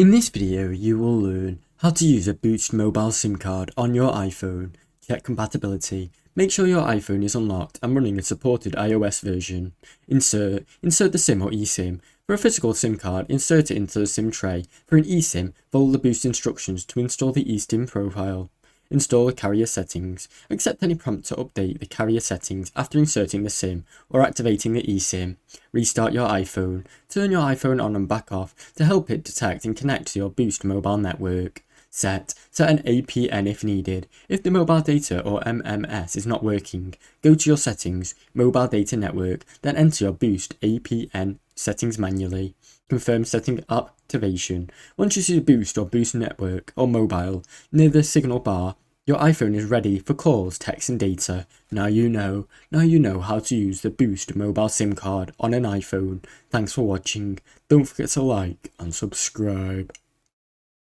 In this video, you will learn how to use a Boost mobile SIM card on your iPhone, check compatibility, make sure your iPhone is unlocked and running a supported iOS version, insert the SIM or eSIM. For a physical SIM card, insert it into the SIM tray. For an eSIM, follow the Boost instructions to install the eSIM profile. Install the carrier settings. Accept any prompt to update the carrier settings after inserting the SIM or activating the eSIM. Restart your iPhone. Turn your iPhone on and back off to help it detect and connect to your Boost mobile network. Set an APN if needed. If the mobile data or MMS is not working, go to your settings, mobile data network, then enter your Boost APN settings manually. Confirm setting activation. Once you see Boost or Boost network or mobile near the signal bar, your iPhone is ready for calls, text and data. Now you know how to use the Boost mobile SIM card on an iPhone. Thanks for watching. Don't forget to like and subscribe.